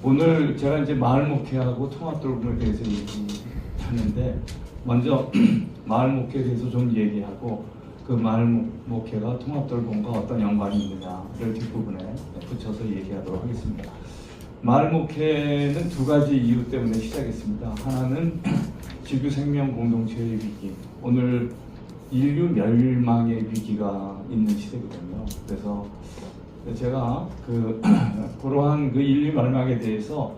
오늘 제가 이제 마을 목회하고 통합 돌봄에 대해서 얘기하는데 먼저 마을 목회에 대해서 좀 얘기하고 그 마을 목회가 통합 돌봄과 어떤 연관이 있느냐를 뒷부분에 붙여서 얘기하도록 하겠습니다. 마을 목회는 두 가지 이유 때문에 시작했습니다. 하나는 지구 생명 공동체의 위기, 오늘 인류 멸망의 위기가 있는 시대거든요. 그래서 제가 그러한 그 인류 멸망에 대해서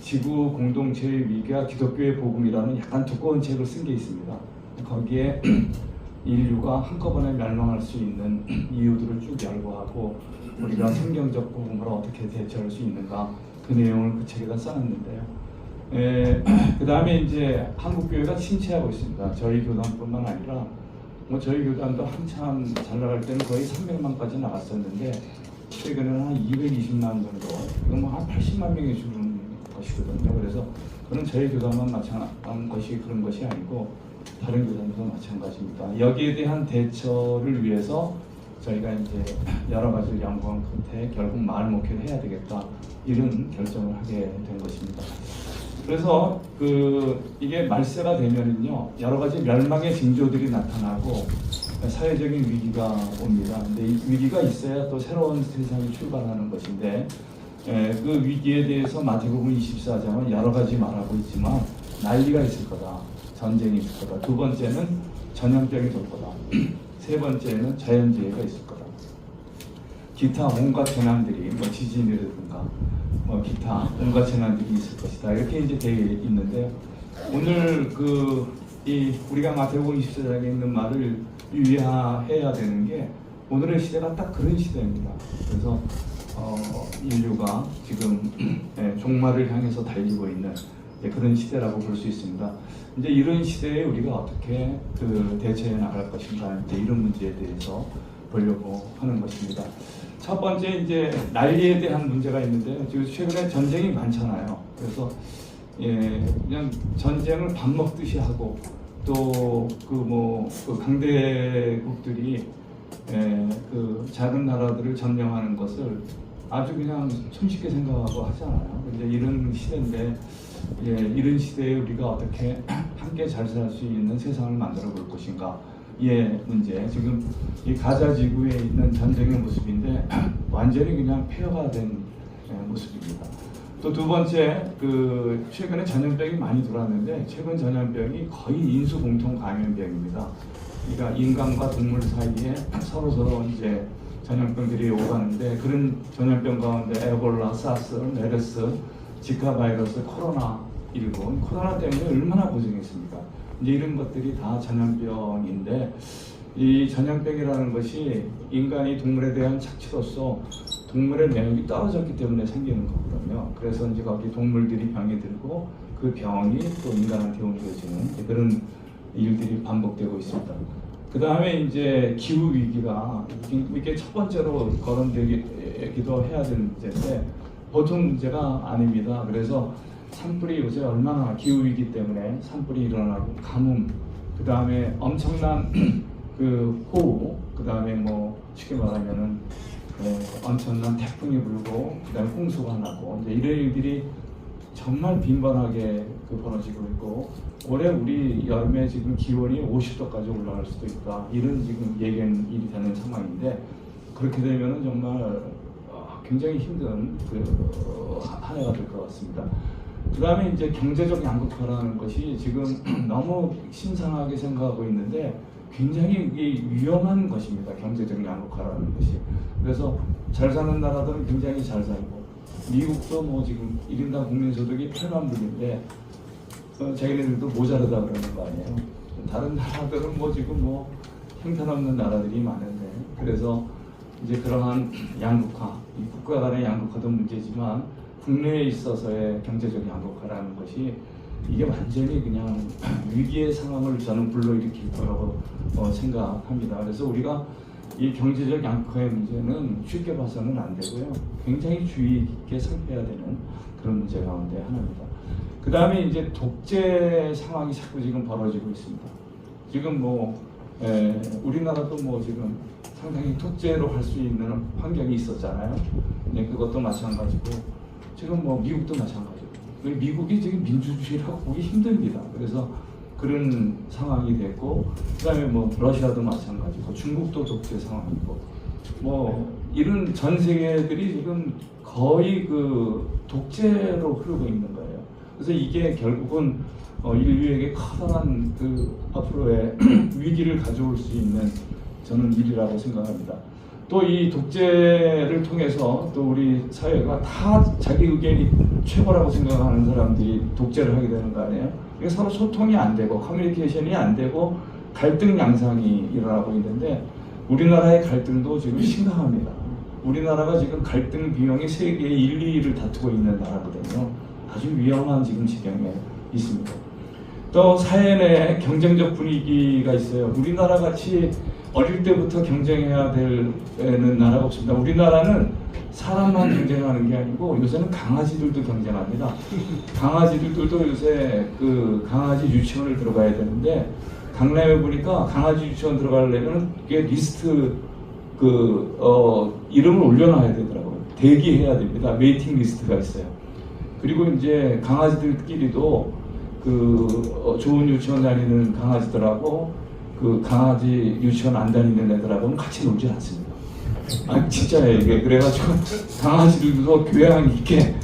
지구 공동체의 위기와 기독교의 복음이라는 약간 두꺼운 책을 쓴 게 있습니다. 거기에 인류가 한꺼번에 멸망할 수 있는 이유들을 쭉 열거하고 우리가 성경적 복음으로 어떻게 대처할 수 있는가, 그 내용을 그 책에다 써놨는데요. 그 다음에 이제 한국교회가 침체하고 있습니다. 저희 교단뿐만 아니라 저희 교단도 한참 잘 나갈 때는 거의 300만까지 나갔었는데 최근에는 한 220만 정도, 이건 한 80만 명이 죽은 것이거든요. 그래서 그런 저희 교단만 마찬가지한 것이 그런 것이 아니고 다른 교단도 마찬가지입니다. 여기에 대한 대처를 위해서 저희가 이제 여러 가지를 연구한 끝에 결국 마을 목회를 해야 되겠다, 이런 결정을 하게 된 것입니다. 그래서 이게 말세가 되면은요, 여러 가지 멸망의 징조들이 나타나고 사회적인 위기가 옵니다. 근데 이 위기가 있어야 또 새로운 세상이 출발하는 것인데, 그 위기에 대해서 마태복음 24장은 여러 가지 말하고 있지만 난리가 있을 거다, 전쟁이 있을 거다, 두 번째는 전염병이 돌 거다, 세 번째는 자연재해가 있을 거다, 기타 온갖 재난들이 지진이라든가 기타 온갖 재난들이 있을 것이다, 이렇게 이제 되어 있는데, 오늘 우리가 마태복음 24장에 있는 말을 유의해야 되는 게 오늘의 시대가 딱 그런 시대입니다. 그래서 인류가 지금 종말을 향해서 달리고 있는 그런 시대라고 볼 수 있습니다. 이제 이런 시대에 우리가 어떻게 대처해 나갈 것인가, 이제 이런 문제에 대해서 보려고 하는 것입니다. 첫 번째 이제 난리에 대한 문제가 있는데요. 지금 최근에 전쟁이 많잖아요. 그래서 그냥 전쟁을 밥 먹듯이 하고 또 강대국들이 작은 나라들을 점령하는 것을 아주 그냥 손쉽게 생각하고 하잖아요. 근데 이런 시대인데, 이런 시대에 우리가 어떻게 함께 잘 살 수 있는 세상을 만들어 볼 것인가, 의 문제. 지금 이 가자 지구에 있는 전쟁의 모습인데 완전히 그냥 폐허가 된 모습입니다. 또 두 번째, 최근에 전염병이 많이 돌았는데 최근 전염병이 거의 인수 공통 감염병입니다. 그러니까 인간과 동물 사이에 서로 이제 전염병들이 오가는데, 그런 전염병 가운데 에볼라, 사스, 메르스, 지카 바이러스, 코로나19, 코로나 때문에 얼마나 고생했습니까? 이제 이런 것들이 다 전염병인데, 이 전염병이라는 것이 인간이 동물에 대한 착취로서 동물의免疫이 떨어졌기 때문에 생기는 거거든요. 그래서 이제 거기 동물들이 병이 들고 그 병이 또 인간한테 옮겨지는 그런 일들이 반복되고 있습니다. 그 다음에 이제 기후 위기가 이게 첫 번째로 거론되기도 해야 되는 문제인데 보통 문제가 아닙니다. 그래서 산불이 요새 얼마나 기후 위기 때문에 산불이 일어나고 가뭄, 그 다음에 엄청난 호우, 그 다음에 쉽게 말하면은 엄청난 태풍이 불고 그다음에 홍수가 나고, 이제 이런 일들이 정말 빈번하게 벌어지고 있고, 올해 우리 여름에 지금 기온이 50도까지 올라갈 수도 있다, 이런 지금 일이 되는 상황인데, 그렇게 되면은 정말 굉장히 힘든 한 해가 될 것 같습니다. 그 다음에 이제 경제적 양극화라는 것이 지금 너무 신선하게 생각하고 있는데 굉장히 위험한 것입니다. 경제적 양극화라는 것이. 그래서 잘 사는 나라들은 굉장히 잘 살고, 미국도 지금 1인당 국민소득이 8만 불인데 자기네들도 모자르다 그러는 거 아니에요. 다른 나라들은 지금 형편없는 나라들이 많은데, 그래서 이제 그러한 양극화, 이 국가 간의 양극화도 문제지만 국내에 있어서의 경제적 양극화라는 것이 이게 완전히 그냥 위기의 상황을 저는 불러일으킬 거라고 생각합니다. 그래서 우리가 이 경제적 양극화의 문제는 쉽게 봐서는 안 되고요, 굉장히 주의 깊게 살펴야 되는 그런 문제 가운데 하나입니다. 그 다음에 이제 독재 상황이 자꾸 지금 벌어지고 있습니다. 지금 우리나라도 지금 상당히 독재로 할 수 있는 환경이 있었잖아요. 근데 그것도 마찬가지고 지금 뭐 미국도 마찬가지고 미국이 지금 민주주의라고 보기 힘듭니다. 그래서 그런 상황이 됐고 그다음에 뭐 러시아도 마찬가지고 중국도 독재 상황이고 뭐 이런 전 세계들이 지금 거의 그 독재로 흐르고 있는 거예요. 그래서 이게 결국은 인류에게 커다란 그 앞으로의 위기를 가져올 수 있는 저는 일이라고 생각합니다. 또 이 독재를 통해서 또 우리 사회가 다 자기 의견이 최고라고 생각하는 사람들이 독재를 하게 되는 거 아니에요? 이게 서로 소통이 안 되고 커뮤니케이션이 안 되고 갈등 양상이 일어나고 있는데 우리나라의 갈등도 지금 심각합니다. 우리나라가 지금 갈등 비용이 세계 1, 2위를 다투고 있는 나라거든요. 아주 위험한 지금 지경에 있습니다. 또 사회 내 경쟁적 분위기가 있어요. 우리나라 같이 어릴 때부터 경쟁해야 되는 나라가 없습니다. 우리나라는 사람만 경쟁하는 게 아니고 요새는 강아지들도 경쟁합니다. 강아지들도 요새 그 강아지 유치원을 들어가야 되는데 강남에 보니까 강아지 유치원 들어가려면 이게 리스트 이름을 올려놔야 되더라고요. 대기해야 됩니다. 웨이팅 리스트가 있어요. 그리고 이제 강아지들끼리도 좋은 유치원 다니는 강아지들하고 그 강아지 유치원 안 다니는 애들하고는 같이 놀지 않습니다. 아 진짜예요 이게. 그래가지고 강아지들도 교양 있게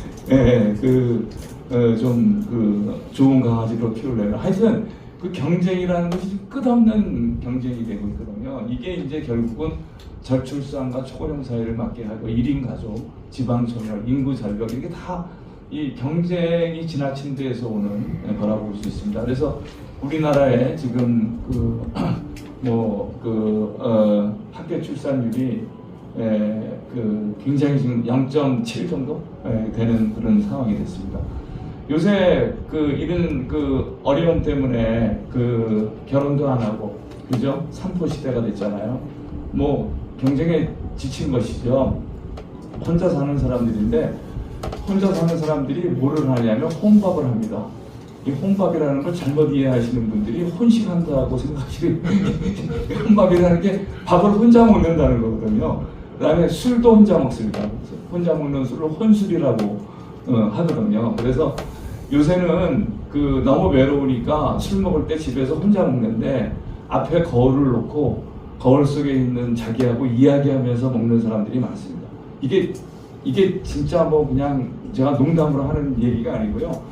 좋은 강아지로 키우려면 하여튼 그 경쟁이라는 것이 끝없는 경쟁이 되고 있거든요. 이게 이제 결국은 저출산과 초고령 사회를 맞게 하고 1인 가족, 지방소멸, 인구 절벽 이게 다 이 경쟁이 지나친 데에서 오는 거라고 볼 수 있습니다. 그래서 우리나라의 지금 학교 출산율이 굉장히 지금 0.7 정도 되는 그런 상황이 됐습니다. 요새 이런 어려움 때문에 결혼도 안 하고 그죠? 삼포 시대가 됐잖아요. 뭐 경쟁에 지친 것이죠. 혼자 사는 사람들인데 혼자 사는 사람들이 뭐를 하냐면 혼밥을 합니다. 이 혼밥이라는 걸 잘못 이해하시는 분들이 혼식한다고 생각하시는 혼밥이라는 게 밥을 혼자 먹는다는 거거든요. 그 다음에 술도 혼자 먹습니다. 혼자 먹는 술을 혼술이라고 하거든요. 그래서 요새는 너무 외로우니까 술 먹을 때 집에서 혼자 먹는데 앞에 거울을 놓고 거울 속에 있는 자기하고 이야기하면서 먹는 사람들이 많습니다. 이게 진짜 뭐 그냥 제가 농담으로 하는 얘기가 아니고요.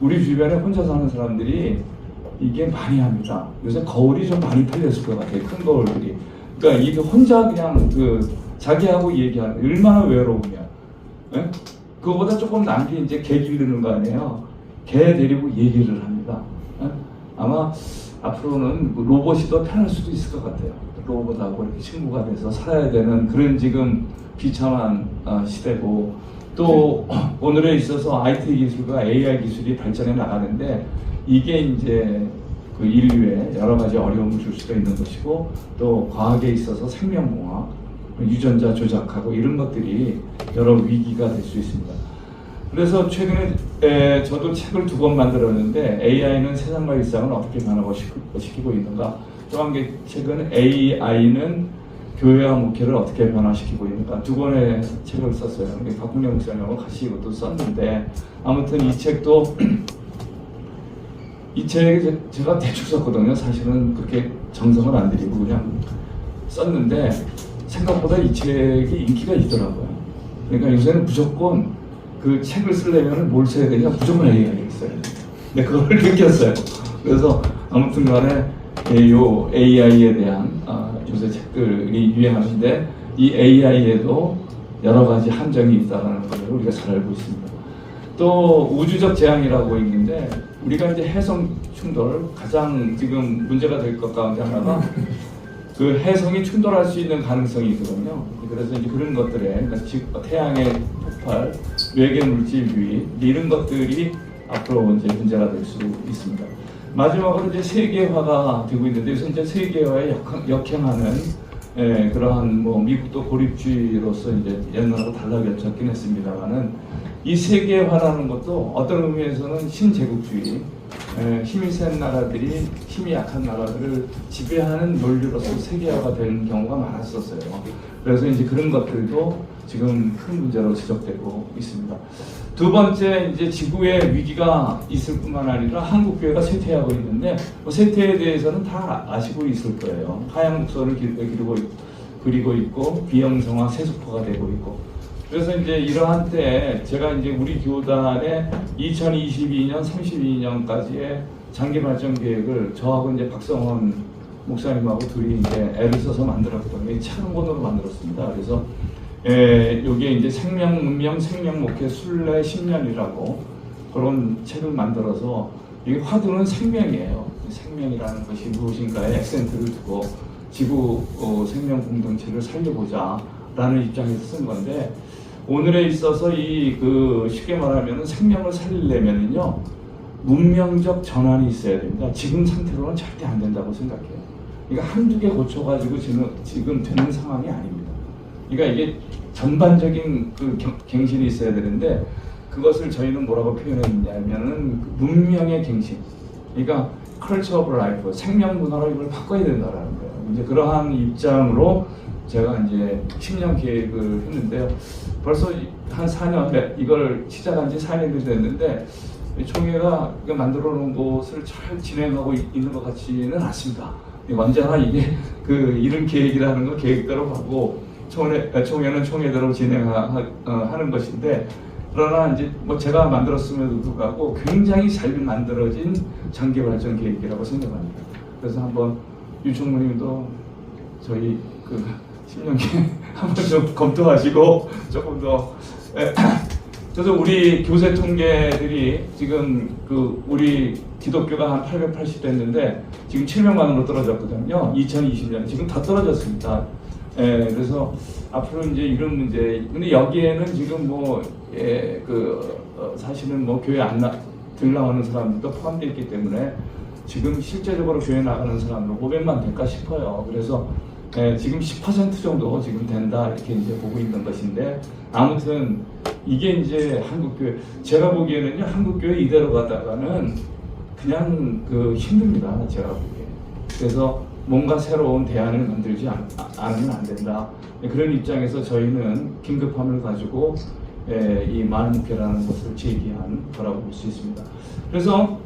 우리 주변에 혼자 사는 사람들이 이게 많이 합니다. 요새 거울이 좀 많이 팔렸을 것 같아요. 큰 거울들이. 그러니까 이게 혼자 그냥 자기하고 얘기하는 얼마나 외로우냐. 예? 그거보다 조금 난 게 이제 개 기르는 거 아니에요. 개 데리고 얘기를 합니다. 예? 아마 앞으로는 로봇이 더 편할 수도 있을 것 같아요. 로봇하고 이렇게 친구가 돼서 살아야 되는 그런 지금 비참한 시대고 또 오늘에 있어서 IT 기술과 AI 기술이 발전해 나가는데 이게 이제 인류에 여러 가지 어려움을 줄 수도 있는 것이고 또 과학에 있어서 생명공학, 유전자 조작하고 이런 것들이 여러 위기가 될 수 있습니다. 그래서 최근에 저도 책을 2권 만들었는데 AI는 세상과 일상을 어떻게 변화시키고 있는가. 또 한 개 책은 AI는 교회와 목회를 어떻게 변화시키고 있는가. 2권의 책을 썼어요. 박훈영 목사님하고 같이 이것도 썼는데 아무튼 이 책도 이 책 제가 대충 썼거든요. 사실은 그렇게 정성을 안 들이고 그냥 썼는데 생각보다 이 책이 인기가 있더라고요. 그러니까 요새는 무조건 그 책을 쓰려면 뭘 써야 되냐 무조건 AI가 있어요. 근데 그걸 느꼈어요. 그래서 아무튼 간에 요 AI에 대한 요새 책들이 유행하는데 이 AI에도 여러 가지 함정이 있다는 것을 우리가 잘 알고 있습니다. 또 우주적 재앙이라고 있는데 우리가 이제 해성 충돌 가장 지금 문제가 될 것 가운데 하나가 그 해성이 충돌할 수 있는 가능성이 있거든요. 그래서 이제 그런 것들에 그러니까 태양의 폭발, 외계 물질 유입 이런 것들이 앞으로 이제 문제가 될 수 있습니다. 마지막으로 이제 세계화가 되고 있는데 요새 이제 세계화에 역행하는 그러한 뭐 미국도 고립주의로서 이제 옛날하고 달라졌긴 했습니다만은 이 세계화라는 것도 어떤 의미에서는 신제국주의 힘이 센 나라들이 힘이 약한 나라들을 지배하는 논리로서 세계화가 된 경우가 많았었어요. 그래서 이제 그런 것들도 지금 큰 문제로 지적되고 있습니다. 두 번째, 이제 지구의 위기가 있을 뿐만 아니라 한국 교회가 쇠퇴하고 있는데, 쇠퇴에 대해서는 다 아시고 있을 거예요. 하향 곡선을 그리고 있고 비형성화 세속화가 되고 있고. 그래서 이제 이러한 때 제가 이제 우리 교단의 2022년, 32년까지의 장기 발전 계획을 저하고 이제 박성원 목사님하고 둘이 이제 애를 써서 만들었던 게 창원으로 만들었습니다. 그래서 여기에 이제 생명 문명 생명 목회 순례 10년이라고 그런 책을 만들어서 이 화두는 생명이에요. 생명이라는 것이 무엇인가에 액센트를 두고 지구 생명 공동체를 살려보자라는 입장에서 쓴 건데, 오늘에 있어서 쉽게 말하면 생명을 살리려면요 문명적 전환이 있어야 됩니다. 지금 상태로는 절대 안 된다고 생각해요. 그러니까 한두 개 고쳐가지고 지금 되는 상황이 아닙니다. 그러니까 이게 전반적인 갱신이 있어야 되는데, 그것을 저희는 뭐라고 표현했냐면은 문명의 갱신. 그러니까 culture of life, 생명 문화로 이걸 바꿔야 된다라는 거예요. 이제 그러한 입장으로 제가 이제 10년 계획을 했는데요. 벌써 한 4년, 이걸 시작한 지 4년이 됐는데, 총회가 만들어 놓은 것을 잘 진행하고 있는 것 같지는 않습니다. 언제나 이게 이런 계획이라는 건 계획대로 하고, 총회는 총회대로 진행하는 것인데, 그러나 이제 제가 만들었음에도 불구하고 굉장히 잘 만들어진 장기 발전 계획이라고 생각합니다. 그래서 한번 유총무님도 저희 10년 계획 한번 좀 검토하시고 조금 더. 그래서 우리 교세 통계들이 지금 우리 기독교가 한 880 됐는데 지금 700만으로 떨어졌거든요. 2020년 지금 더 떨어졌습니다. 그래서 앞으로 이제 이런 문제. 근데 여기에는 지금 사실은 교회 들 나오는 사람들도 포함되어 있기 때문에 지금 실제적으로 교회 나가는 사람으로 500만 될까 싶어요. 그래서 지금 10% 정도 지금 된다 이렇게 이제 보고 있는 것인데, 아무튼 이게 이제 한국교회, 제가 보기에는요 한국교회 이대로 가다가는 그냥 힘듭니다. 제가 보기에. 그래서 뭔가 새로운 대안을 만들지 않으면 안 된다. 그런 입장에서 저희는 긴급함을 가지고 이 만목회라는 것을 제기한 거라고 볼 수 있습니다. 그래서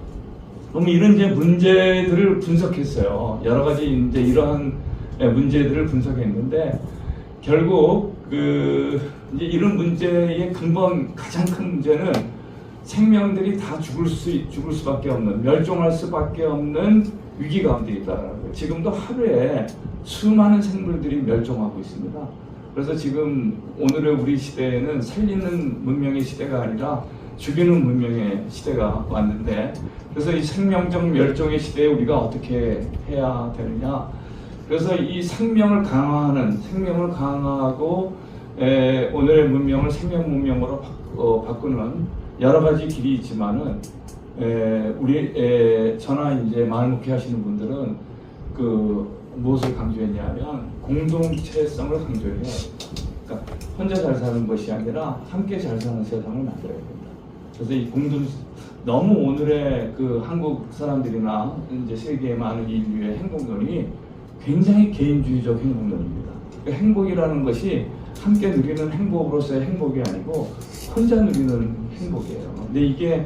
이런 이제 문제들을 분석했어요. 여러 가지 이제 이러한 문제들을 분석했는데, 결국 이제 이런 문제의 근본 가장 큰 문제는 생명들이 다 죽을 수밖에 없는, 멸종할 수밖에 없는 위기 가운데 있다는 거예요. 지금도 하루에 수많은 생물들이 멸종하고 있습니다. 그래서 지금 오늘의 우리 시대에는 살리는 문명의 시대가 아니라 죽이는 문명의 시대가 왔는데, 그래서 이 생명적 멸종의 시대에 우리가 어떻게 해야 되느냐. 그래서 이 생명을 강화하고 오늘의 문명을 생명 문명으로 바꾸는 여러 가지 길이 있지만은, 저나 이제 마을목회 하시는 분들은 무엇을 강조했냐면 공동체성을 강조해요. 그러니까 혼자 잘 사는 것이 아니라 함께 잘 사는 세상을 만들어야 된다. 그래서 이 너무 오늘의 한국 사람들이나 이제 세계의 많은 인류의 행복론이 굉장히 개인주의적 행복론입니다. 행복이라는 것이 함께 누리는 행복으로서의 행복이 아니고 혼자 누리는 행복이에요. 근데 이게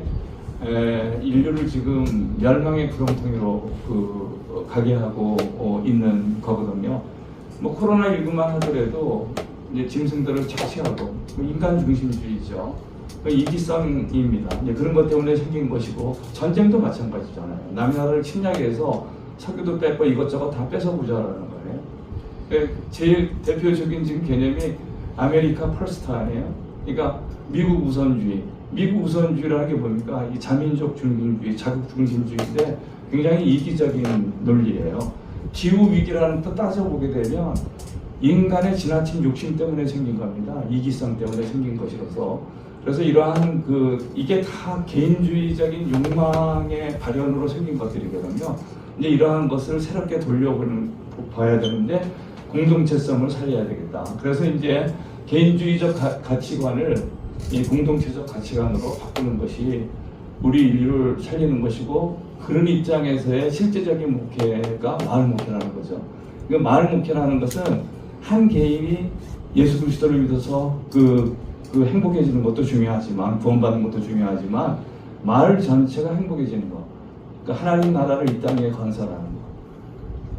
인류를 지금 멸망의 구렁텅이로 가게 하고 있는 거거든요. 코로나19만 하더라도 이제 짐승들을 착취하고 인간 중심주의죠. 이기성입니다. 이제 그런 것 때문에 생긴 것이고, 전쟁도 마찬가지잖아요. 남의 나라를 침략해서 석유도 뺏고 이것저것 다 뺏어보자라는 거예요. 제일 대표적인 지금 개념이 아메리카 퍼스트 아니에요? 그러니까 미국 우선주의. 미국 우선주의라는 게 뭡니까? 이 자민족 중심주의, 자국 중심주의인데 굉장히 이기적인 논리예요. 기후 위기라는 또 따져보게 되면 인간의 지나친 욕심 때문에 생긴 겁니다. 이기성 때문에 생긴 것이라서. 그래서 이러한 이게 다 개인주의적인 욕망의 발현으로 생긴 것들이거든요. 이제 이러한 것을 새롭게 돌려봐야 되는데 공동체성을 살려야 되겠다. 그래서 이제 개인주의적 가치관을 이 공동체적 가치관으로 바꾸는 것이 우리 인류를 살리는 것이고, 그런 입장에서의 실제적인 목회가 마을 목회라는 거죠. 그 마을 목회라는 것은 한 개인이 예수 그리스도를 믿어서 그 행복해지는 것도 중요하지만, 구원받는 것도 중요하지만, 마을 전체가 행복해지는 것. 그러니까 하나님 나라를 이 땅에 건설하는 것.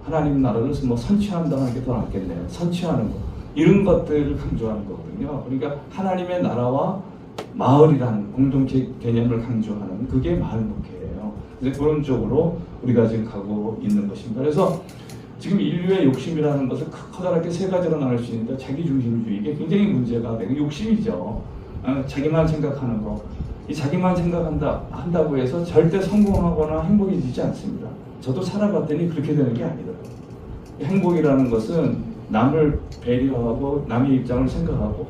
하나님 나라를 뭐 선취한다는 게 더 낫겠네요. 선취하는 것. 이런 것들을 강조하는 거거든요. 그러니까 하나님의 나라와 마을이라는 공동체 개념을 강조하는 그게 마을 목회예요. 그래서 그런 쪽으로 우리가 지금 가고 있는 것입니다. 그래서 지금 인류의 욕심이라는 것을 커다랗게 세 가지로 나눌 수 있는데, 자기중심주의, 이게 굉장히 문제가 되고, 욕심이죠. 자기만 생각하는 거. 이 자기만 한다고 해서 절대 성공하거나 행복해지지 않습니다. 저도 살아봤더니 그렇게 되는 게 아니더라고요. 행복이라는 것은 남을 배려하고 남의 입장을 생각하고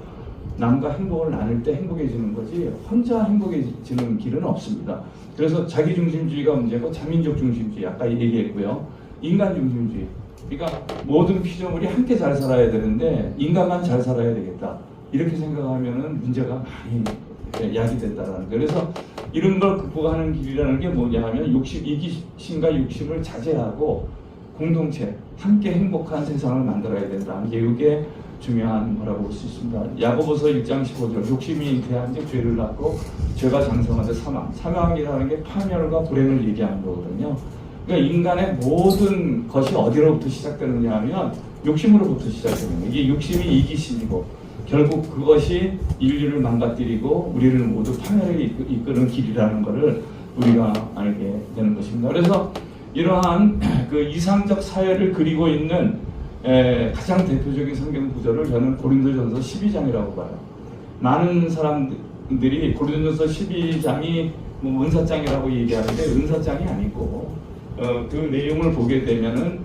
남과 행복을 나눌 때 행복해지는 거지, 혼자 행복해지는 길은 없습니다. 그래서 자기중심주의가 문제고, 자민족 중심주의 아까 얘기했고요. 인간중심주의. 그러니까 모든 피조물이 함께 잘 살아야 되는데 인간만 잘 살아야 되겠다, 이렇게 생각하면은 문제가 많이 야기된다라는 거예요. 그래서 이런 걸 극복하는 길이라는 게 뭐냐 하면, 이기심과 욕심을 자제하고 공동체, 함께 행복한 세상을 만들어야 된다. 이게 중요한 거라고 볼 수 있습니다. 야고보서 1장 15절, 욕심이 잉태한즉 죄를 낳고 죄가 장성하되 사망. 사망이라는 게 파멸과 불행을 얘기하는 거거든요. 그러니까 인간의 모든 것이 어디로부터 시작되느냐 하면 욕심으로부터 시작되는 거예요. 이게 욕심이 이기심이고, 결국 그것이 인류를 망가뜨리고 우리를 모두 파멸에 이끄는 길이라는 것을 우리가 알게 되는 것입니다. 그래서 이러한 그 이상적 사회를 그리고 있는 가장 대표적인 성경 구절을 저는 고린도전서 12장이라고 봐요. 많은 사람들이 고린도전서 12장이 뭐 은사장이라고 얘기하는데 은사장이 아니고, 그 내용을 보게 되면은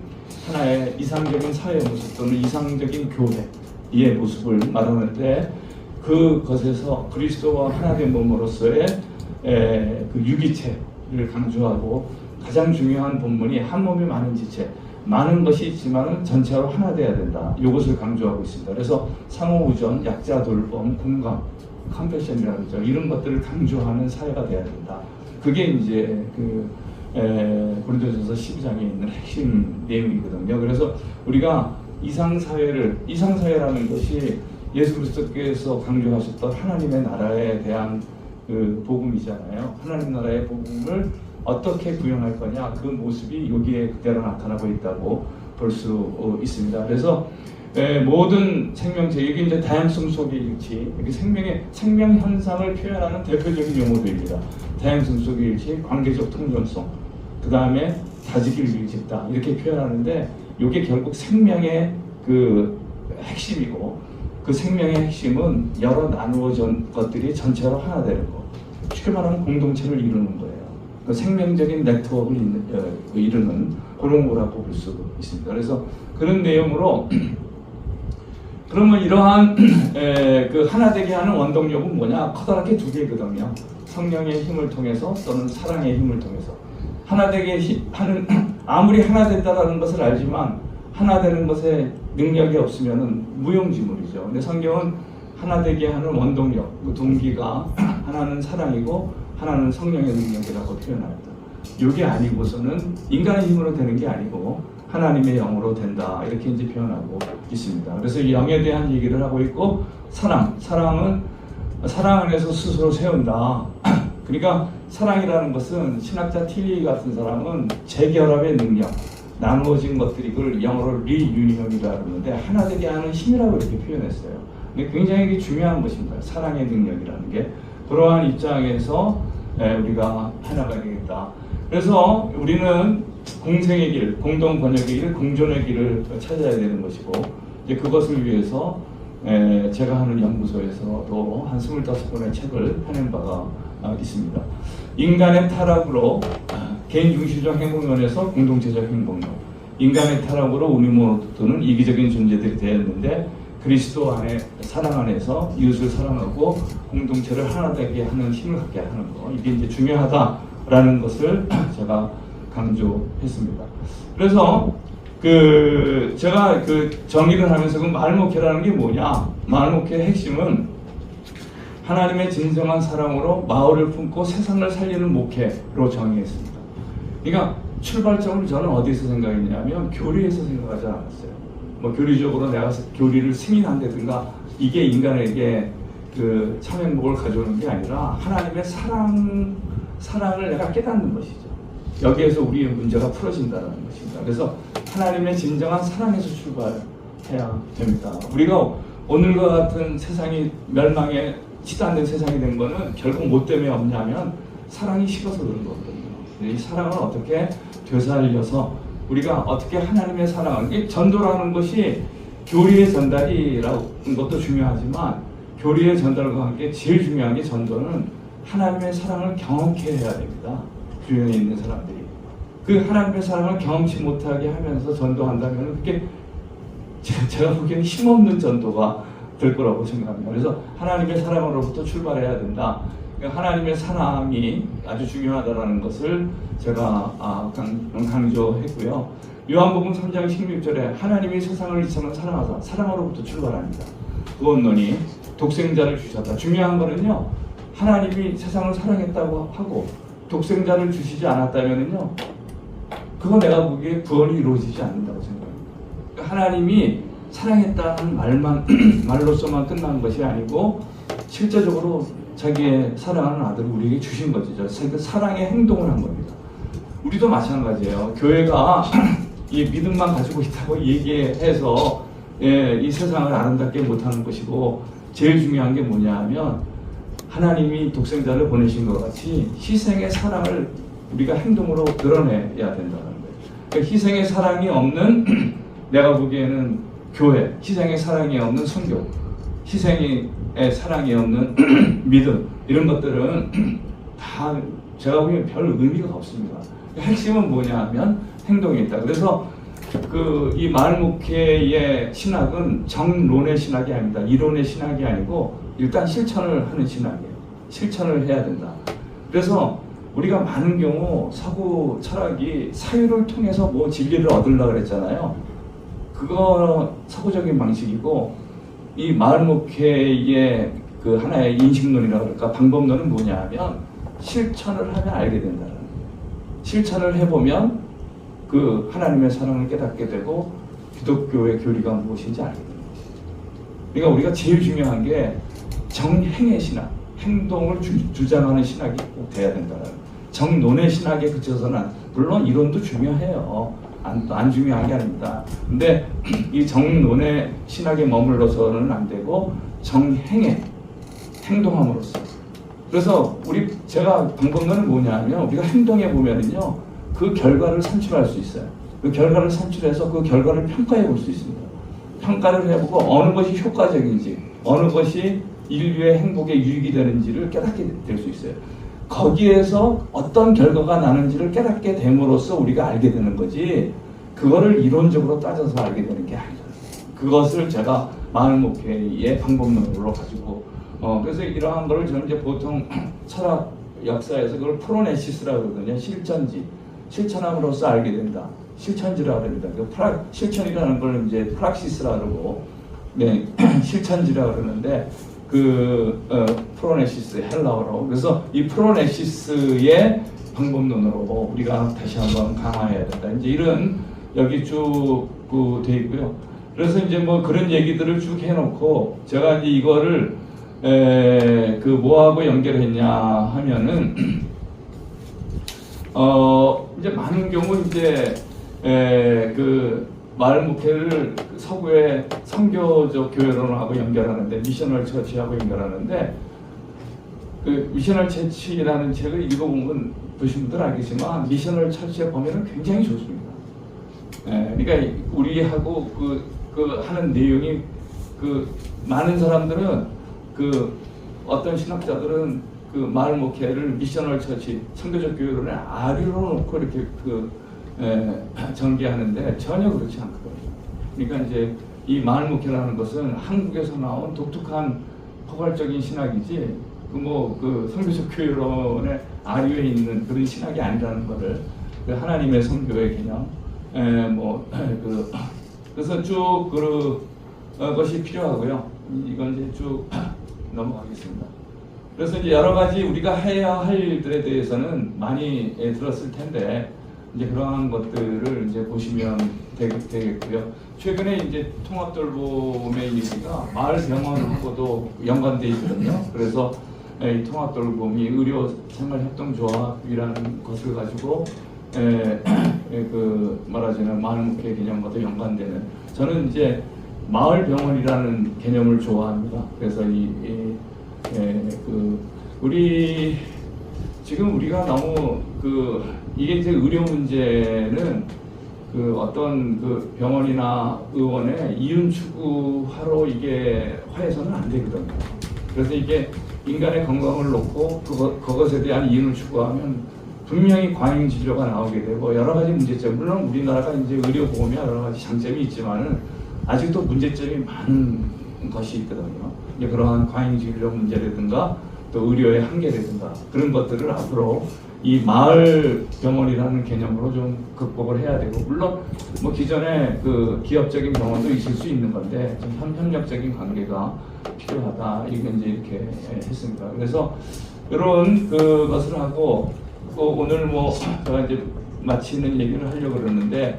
하나의 이상적인 사회 모습 또는 이상적인 교회의 모습을 말하는데, 그것에서 그리스도와 하나된 몸으로서의 그 유기체를 강조하고, 가장 중요한 본문이 한 몸이 많은 지체, 많은 것이 있지만 전체로 하나 돼야 된다, 이것을 강조하고 있습니다. 그래서 상호우전, 약자 돌봄, 공감, 컴패션이라고 하죠. 이런 것들을 강조하는 사회가 돼야 된다. 그게 이제 고린도전서 12장에 있는 핵심 내용이거든요. 그래서 우리가 이상사회라는 것이 예수 그리스도께서 강조하셨던 하나님의 나라에 대한 그 복음이잖아요. 하나님 나라의 복음을 어떻게 구현할 거냐, 그 모습이 여기에 그대로 나타나고 있다고 볼 수 있습니다. 그래서 모든 생명체, 여기 이제 다양성 속의 일치, 이렇게 생명 현상을 표현하는 대표적인 용어들입니다. 다양성 속의 일치, 관계적 통전성, 그 다음에 다지기를 일집다, 이렇게 표현하는데, 이게 결국 생명의 그 핵심이고, 그 생명의 핵심은 여러 나누어진 것들이 전체로 하나 되는 거, 쉽게 말하면 공동체를 이루는 거예요. 그 생명적인 네트워크를 이루는 그런 거라고 볼 수 있습니다. 그래서 그런 내용으로 그러면 이러한 그 하나 되게 하는 원동력은 뭐냐? 커다랗게 두 개거든요. 성령의 힘을 통해서 또는 사랑의 힘을 통해서. 하나 되게 하는, 아무리 하나 된다라는 것을 알지만 하나 되는 것에 능력이 없으면은 무용지물이죠. 근데 성경은 하나 되게 하는 원동력, 그 동기가 하나는 사랑이고 하나는 성령의 능력이라고 표현합니다. 이게 아니고서는 인간의 힘으로 되는 게 아니고 하나님의 영으로 된다, 이렇게 이제 표현하고 있습니다. 그래서 이 영에 대한 얘기를 하고 있고, 사랑은 사랑 안에서 스스로 세운다. 그러니까 사랑이라는 것은 신학자 틸리 같은 사람은 재결합의 능력, 나누어진 것들이 이걸 영어로 리유니언이라고 하는데 하나 되게 하는 힘이라고 이렇게 표현했어요. 근데 굉장히 중요한 것입니다. 사랑의 능력이라는 게. 그러한 입장에서 우리가 하나가 되겠다. 그래서 우리는 공생의 길, 공동 번역의 길, 공존의 길을 찾아야 되는 것이고, 이제 그것을 위해서 제가 하는 연구소에서도 한 25권의 책을 펴낸 바가 있습니다. 인간의 타락으로 개인 중심적 행동론에서 공동체적 행동론, 인간의 타락으로 우리 모두는 이기적인 존재들이 되었는데 그리스도 안에, 사랑 안에서 이웃을 사랑하고 공동체를 하나 되게 하는 힘을 갖게 하는 거, 이게 이제 중요하다라는 것을 제가 강조했습니다. 그래서 제가 정의를 하면서 마을 목회라는 게 뭐냐? 마을 목회의 핵심은 하나님의 진정한 사랑으로 마을을 품고 세상을 살리는 목회로 정의했습니다. 그러니까 출발점을 저는 어디서 생각했냐면 교리에서 생각하지 않았어요. 뭐 교리적으로 내가 교리를 승인한다든가 이게 인간에게 그 참 행복을 가져오는 게 아니라 하나님의 사랑을 내가 깨닫는 것이죠. 여기에서 우리의 문제가 풀어진다는 것입니다. 그래서 하나님의 진정한 사랑에서 출발해야 됩니다. 우리가 오늘과 같은 세상이 멸망에 치닫는 세상이 된 거는 결국 뭐 때문에 없냐면 사랑이 식어서 그런 거거든요. 이 사랑을 어떻게 되살려서 우리가 어떻게 하나님의 사랑을, 전도라는 것이 교리의 전달이라는 것도 중요하지만 교리의 전달과 함께 제일 중요한 게 전도는 하나님의 사랑을 경험케 해야 됩니다. 주변에 있는 사람들이 그 하나님의 사랑을 경험치 못하게 하면서 전도한다면 그게 제가 보기에는 힘없는 전도가 될 거라고 생각합니다. 그래서 하나님의 사랑으로부터 출발해야 된다. 하나님의 사랑이 아주 중요하다는 것을 제가 강조했고요. 요한복음 3장 16절에 하나님이 세상을 이처럼 사랑하사 사랑으로부터 출발합니다. 구원론이 독생자를 주셨다. 중요한 거는요, 하나님이 세상을 사랑했다고 하고 독생자를 주시지 않았다면은요, 그거 내가 보기에 구원이 이루어지지 않는다고 생각합니다. 그러니까 하나님이 사랑했다는 말로서만 끝난 것이 아니고 실제적으로 자기의 사랑하는 아들을 우리에게 주신 것이죠. 사랑의 행동을 한 겁니다. 우리도 마찬가지예요. 교회가 이 믿음만 가지고 있다고 얘기해서 이 세상을 아름답게 못하는 것이고, 제일 중요한 게 뭐냐 하면 하나님이 독생자를 보내신 것 같이 희생의 사랑을 우리가 행동으로 드러내야 된다는 거예요. 그러니까 희생의 사랑이 없는 내가 보기에는 교회, 희생의 사랑이 없는 선교, 희생의 사랑이 없는 믿음, 이런 것들은 다 제가 보기엔 별 의미가 없습니다. 핵심은 뭐냐 하면 행동이 있다. 그래서 이 마을목회의 신학은 정론의 신학이 아닙니다. 이론의 신학이 아니고 일단 실천을 하는 신학이에요. 실천을 해야 된다. 그래서 우리가 많은 경우 사고 철학이 사유를 통해서 뭐 진리를 얻으려고 그랬잖아요. 그거 사고적인 방식이고, 이 마을목회의 그 하나의 인식론이라고 할까, 방법론은 뭐냐 하면 실천을 하면 알게 된다는 거예요. 실천을 해보면 그 하나님의 사랑을 깨닫게 되고 기독교의 교리가 무엇인지 알게 되는 것이죠. 그러니까 우리가 제일 중요한 게 정행의 신학, 행동을 주장하는 신학이 꼭 돼야 된다는 거예요. 정론의 신학에 그쳐서는 물론 이론도 중요해요. 안 중요한 게 아닙니다. 근데 이 정론의 신학에 머물러서는 안 되고 정행에 행동함으로써. 그래서 제가 방법론은 뭐냐면 우리가 행동해 보면은요, 그 결과를 산출할 수 있어요. 그 결과를 산출해서 그 결과를 평가해 볼 수 있습니다. 평가를 해보고 어느 것이 효과적인지, 어느 것이 인류의 행복에 유익이 되는지를 깨닫게 될 수 있어요. 거기에서 어떤 결과가 나는지를 깨닫게 됨으로써 우리가 알게 되는 거지, 그거를 이론적으로 따져서 알게 되는 게 아니죠. 그것을 제가 마을목회의 방법론으로 가지고 그래서 이러한 거를 저는 이제 보통 철학 역사에서 그걸 프로네시스라고 그러거든요. 실천지, 실천함으로써 알게 된다. 실천지라고 합니다. 실천이라는 걸 이제 프락시스라고 그러고, 네, 실천지라고 그러는데 프로네시스 헬라어로. 그래서 이 프로네시스의 방법론으로 우리가 다시 한번 강화해야 된다. 이제 이런 여기 쭉 돼 있고요. 그래서 이제 뭐 그런 얘기들을 쭉 해놓고 제가 이제 이거를 뭐하고 연결했냐 하면은 이제 많은 경우 이제 마을목회를 서구의 선교적 교회론하고 연결하는데, 미셔널 처치하고 연결하는데, 그 미셔널 처치라는 책을 읽어보면 보신 분들 알겠지만 미셔널 처치에 보면은 굉장히 좋습니다. 그러니까 우리하고 하는 내용이 많은 사람들은 어떤 신학자들은 마을목회를 미셔널 처치, 선교적 교회론의 아리로 놓고 이렇게 전개하는데 전혀 그렇지 않거든요. 그러니까 이제 이 마을목회라는 것은 한국에서 나온 독특한 포괄적인 신학이지, 선교적 교회론의 아류에 있는 그런 신학이 아니라는 것을, 하나님의 선교의 개념, 그래서 쭉 것이 필요하고요. 이건 이제 쭉 넘어가겠습니다. 그래서 이제 여러 가지 우리가 해야 할 일들에 대해서는 많이 들었을 텐데 이제 그러한 것들을 이제 보시면 되겠고요. 최근에 이제 통합돌봄의 얘기가 마을병원하고도 연관되어 있거든요. 그래서 이 통합돌봄이 의료생활협동조합이라는 것을 가지고 그 말하자면 마을목회 개념과도 연관되는, 저는 이제 마을병원이라는 개념을 좋아합니다. 그래서 우리 지금 우리가 너무 이게 이제 의료 문제는 어떤 병원이나 의원의 이윤 추구하러 이게 화해서는 안 되거든요. 그래서 이게 인간의 건강을 놓고 그것에 대한 이윤을 추구하면 분명히 과잉 진료가 나오게 되고 여러 가지 문제점, 물론 우리나라가 이제 의료보험이 여러 가지 장점이 있지만은 아직도 문제점이 많은 것이 있거든요. 이제 그러한 과잉 진료 문제라든가 또 의료의 한계라든가 그런 것들을 앞으로 이 마을 병원이라는 개념으로 좀 극복을 해야 되고, 물론 뭐 기존에 기업적인 병원도 있을 수 있는 건데 좀 협력적인 관계가 필요하다, 이게 이제 이렇게 했습니다. 그래서 이런 것을 하고 오늘 뭐 제가 이제 마치는 얘기를 하려고 그러는데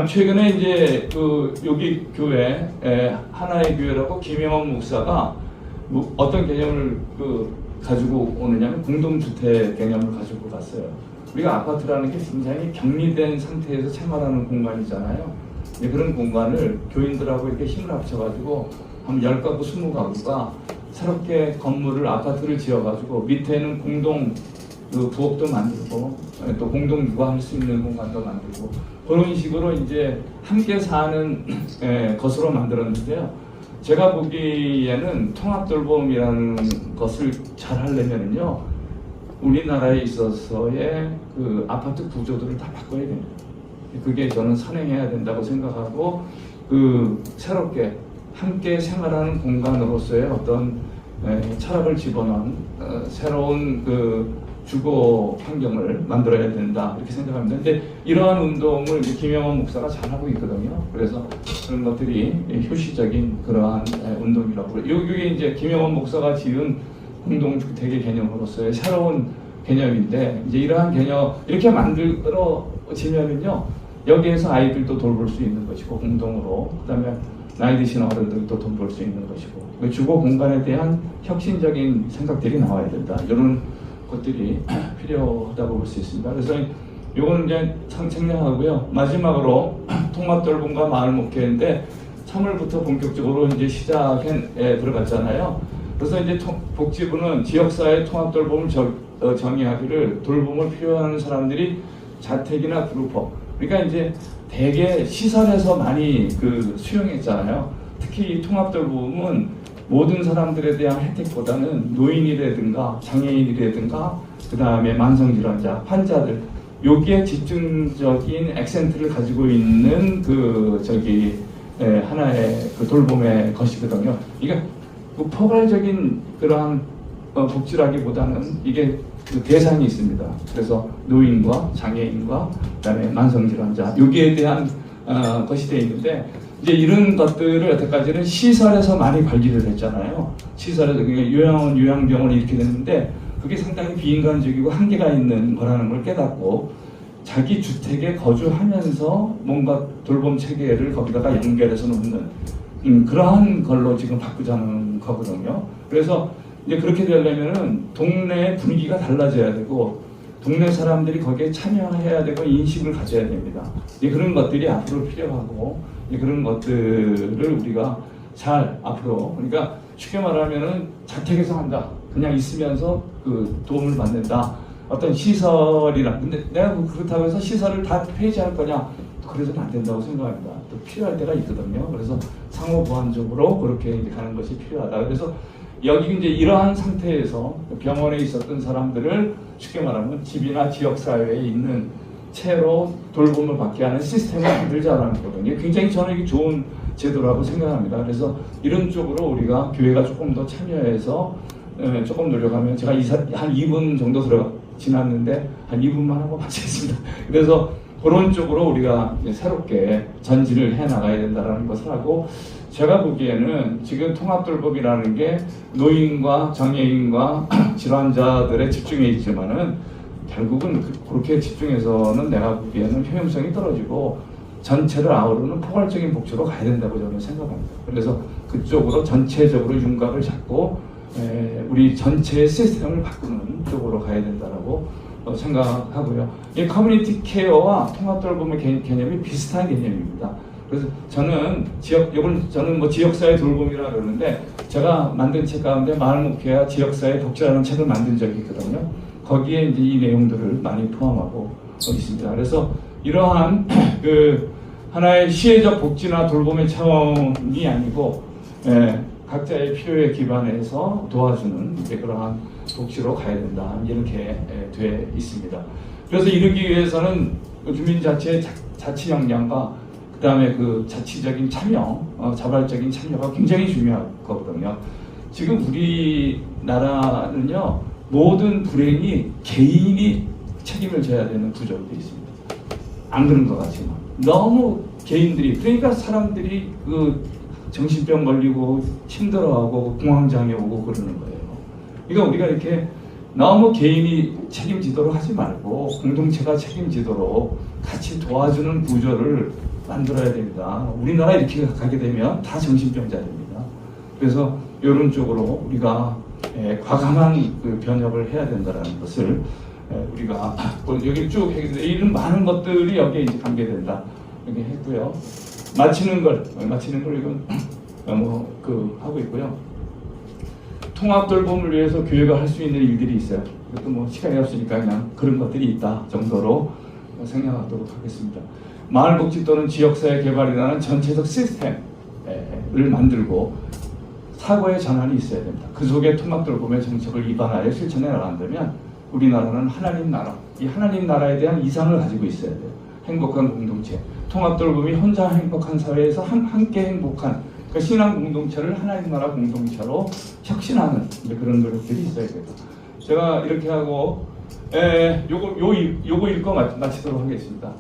최근에 이제 여기 교회 하나의 교회라고 김영원 목사가 어떤 개념을 가지고 오느냐면 공동주택 개념을 가지고 갔어요. 우리가 아파트라는 게 굉장히 격리된 상태에서 생활하는 공간이잖아요. 그런 공간을 교인들하고 이렇게 힘을 합쳐가지고 한 10가구, 20가구가 새롭게 건물을, 아파트를 지어가지고 밑에는 공동 부엌도 만들고 또 공동 육아할 수 있는 공간도 만들고 그런 식으로 이제 함께 사는 것으로 만들었는데요. 제가 보기에는 통합돌봄이라는 것을 잘 하려면요, 우리나라에 있어서의 아파트 구조들을 다 바꿔야 됩니다. 그게 저는 선행해야 된다고 생각하고 새롭게 함께 생활하는 공간으로서의 어떤 철학을 집어넣은 새로운 주거 환경을 만들어야 된다, 이렇게 생각합니다. 근데 이러한 운동을 김영원 목사가 잘하고 있거든요. 그래서 그런 것들이 효시적인 그러한 운동이라고. 이게 이제 김영원 목사가 지은 공동주택의 개념으로서의 새로운 개념인데, 이제 이러한 개념 이렇게 만들어지면은요, 여기에서 아이들도 돌볼 수 있는 것이고 공동으로, 그다음에 나이 드신 어른들도 돌볼 수 있는 것이고, 주거 공간에 대한 혁신적인 생각들이 나와야 된다, 이런 것들이 필요하다고 볼 수 있습니다. 그래서 이거는 이제 참 생략하고요. 마지막으로 통합돌봄과 마을목회인데 3월부터 본격적으로 이제 시작에 들어갔잖아요. 그래서 이제 복지부는 지역사회 통합돌봄을 정의하기를 돌봄을 필요하는 사람들이 자택이나 그룹업, 그러니까 이제 대개 시설에서 많이 수용했잖아요. 특히 통합돌봄은 모든 사람들에 대한 혜택보다는 노인이라든가 장애인이라든가 그 다음에 만성질환자, 환자들, 여기에 집중적인 액센트를 가지고 있는 하나의 돌봄의 것이거든요. 이게 포괄적인 그러한 복지라기보다는 이게 대상이 있습니다. 그래서 노인과 장애인과 그다음에 만성질환자, 여기에 대한 것이 되어 있는데, 이제 이런 것들을 여태까지는 시설에서 많이 관리를 했잖아요. 시설에서 요양원, 요양병원이 이렇게 됐는데 그게 상당히 비인간적이고 한계가 있는 거라는 걸 깨닫고 자기 주택에 거주하면서 뭔가 돌봄 체계를 거기다가 연결해서 놓는 그러한 걸로 지금 바꾸자는 거거든요. 그래서 이제 그렇게 되려면은 동네의 분위기가 달라져야 되고 동네 사람들이 거기에 참여해야 되고 인식을 가져야 됩니다. 그런 것들이 앞으로 필요하고, 그런 것들을 우리가 잘 앞으로, 그러니까 쉽게 말하면은 자택에서 한다, 그냥 있으면서 도움을 받는다, 어떤 시설이나, 근데 내가 그렇다고 해서 시설을 다 폐지할 거냐, 그래서는 안 된다고 생각합니다. 또 필요할 때가 있거든요. 그래서 상호 보완적으로 그렇게 이제 가는 것이 필요하다. 그래서 여기 이제 이러한 상태에서 병원에 있었던 사람들을 쉽게 말하면 집이나 지역사회에 있는 채로 돌봄을 받게 하는 시스템을 만들자라는 거거든요. 굉장히 저는 이게 좋은 제도라고 생각합니다. 그래서 이런 쪽으로 우리가 교회가 조금 더 참여해서 조금 노력하면, 제가 한 2분 정도 지났는데 한 2분만 하고 마치겠습니다. 그래서 그런 쪽으로 우리가 새롭게 전진을 해 나가야 된다는 것을 하고, 제가 보기에는 지금 통합돌봄이라는 게 노인과 장애인과 질환자들의 집중해 있지만은 결국은 그렇게 집중해서는 내가 보기에는 효용성이 떨어지고 전체를 아우르는 포괄적인 복지로 가야 된다고 저는 생각합니다. 그래서 그쪽으로 전체적으로 윤곽을 잡고 우리 전체의 시스템을 바꾸는 쪽으로 가야 된다고 생각하고요. 이 커뮤니티 케어와 통합돌봄의 개념이 비슷한 개념입니다. 그래서 저는 저는 뭐 지역사회 돌봄이라 그러는데, 제가 만든 책 가운데 마을 목회와 지역사회 복지라는 책을 만든 적이 있거든요. 거기에 이제 이 내용들을 많이 포함하고 있습니다. 그래서 이러한 그 하나의 시혜적 복지나 돌봄의 차원이 아니고 각자의 필요에 기반해서 도와주는 그러한 복지로 가야 된다, 이렇게 돼 있습니다. 그래서 이르기 위해서는 주민자치의 자치 역량과 그 다음에 그 자치적인 참여, 자발적인 참여가 굉장히 중요하거든요. 지금 우리나라는요, 모든 불행이 개인이 책임을 져야 되는 구조로 되어 있습니다. 안 그런 것 같지만 너무 개인들이, 그러니까 사람들이 그 정신병 걸리고 힘들어하고 공황장애 오고 그러는 거예요. 그러니까 우리가 이렇게 너무 개인이 책임지도록 하지 말고 공동체가 책임지도록 같이 도와주는 구조를 만들어야 됩니다. 우리나라 이렇게 가게 되면 다 정신병자입니다. 그래서 이런 쪽으로 우리가 과감한 그 변혁을 해야 된다는 것을 우리가 여기 쭉 했는데, 이런 많은 것들이 여기에 이제 관계된다 이렇게 했고요. 마치는 걸 이건 하고 있고요. 통합돌봄을 위해서 교회가 할 수 있는 일들이 있어요. 그것도 뭐 시간이 없으니까 그냥 그런 것들이 있다 정도로 생각하도록 하겠습니다. 마을복지 또는 지역사회 개발이라는 전체적 시스템을 만들고 사고의 전환이 있어야 됩니다. 그 속에 통합돌봄의 정책을 입안하여 실천해 나간다면 우리나라는 하나님 나라, 이 하나님 나라에 대한 이상을 가지고 있어야 돼요. 행복한 공동체, 통합돌봄이 혼자 행복한 사회에서 함께 행복한 그 신앙 공동체를 하나님 나라 공동체로 혁신하는 그런 노력들이 있어야 됩니다. 제가 이렇게 하고 요거 읽고 마치도록 하겠습니다.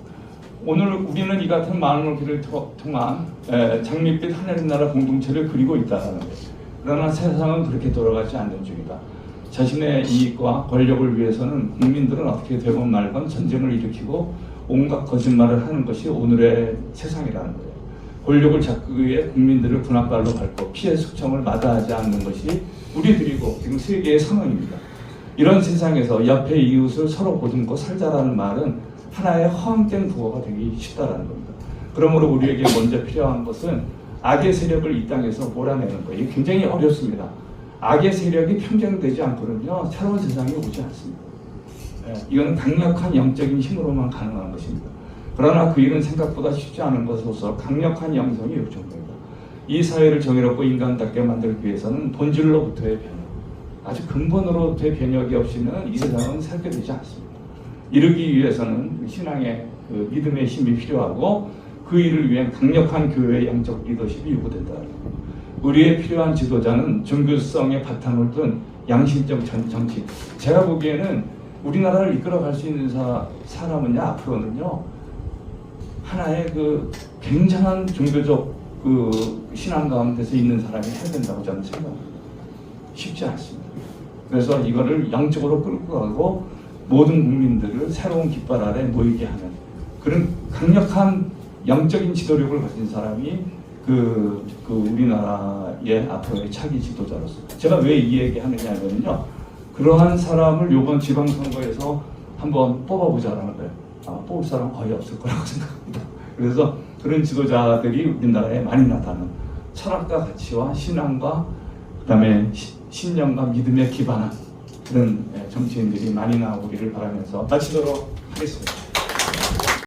오늘 우리는 이 같은 마을목회를 통한 장밋빛 하나님 나라 공동체를 그리고 있다는 거예요. 그러나 세상은 그렇게 돌아가지 않는 중이다. 자신의 이익과 권력을 위해서는 국민들은 어떻게 되건 말건 전쟁을 일으키고 온갖 거짓말을 하는 것이 오늘의 세상이라는 거예요. 권력을 잡기 위해 국민들을 분합발로 밟고 피해 숙청을 마다하지 않는 것이 우리들이고 지금 세계의 상황입니다. 이런 세상에서 옆에 이웃을 서로 보듬고 살자라는 말은 하나의 허황된 구호가 되기 쉽다라는 겁니다. 그러므로 우리에게 먼저 필요한 것은 악의 세력을 이 땅에서 몰아내는 거예요. 이게 굉장히 어렵습니다. 악의 세력이 평정되지 않고는요, 새로운 세상이 오지 않습니다. 이건 강력한 영적인 힘으로만 가능한 것입니다. 그러나 그 일은 생각보다 쉽지 않은 것으로서 강력한 영성이 요청됩니다. 이 사회를 정의롭고 인간답게 만들기 위해서는 본질로부터의 변혁, 아주 근본으로부터의 변혁이 없이는 이 세상은 살게 되지 않습니다. 이르기 위해서는 신앙의 그 믿음의 힘이 필요하고 그 일을 위한 강력한 교회의 영적 리더십이 요구된다. 우리의 필요한 지도자는 종교성의 바탕을 둔 양심적 정치. 제가 보기에는 우리나라를 이끌어갈 수 있는 사람은요, 앞으로는요, 하나의 그 굉장한 종교적 그 신앙 가운데서 있는 사람이 해야 된다고 저는 생각합니다. 쉽지 않습니다. 그래서 이거를 영적으로 끌고 가고 모든 국민들을 새로운 깃발 아래 모이게 하는 그런 강력한 영적인 지도력을 가진 사람이 그 우리나라의 앞으로의 차기 지도자로서, 제가 왜 이 얘기 하느냐면요, 그러한 사람을 이번 지방선거에서 한번 뽑아보자라는 거예요. 뽑을 사람은 거의 없을 거라고 생각합니다. 그래서 그런 지도자들이 우리나라에 많이 나타나는 철학과 가치와 신앙과 그다음에 신념과 믿음에 기반한 그런 정치인들이 많이 나오기를 바라면서 마치도록 하겠습니다.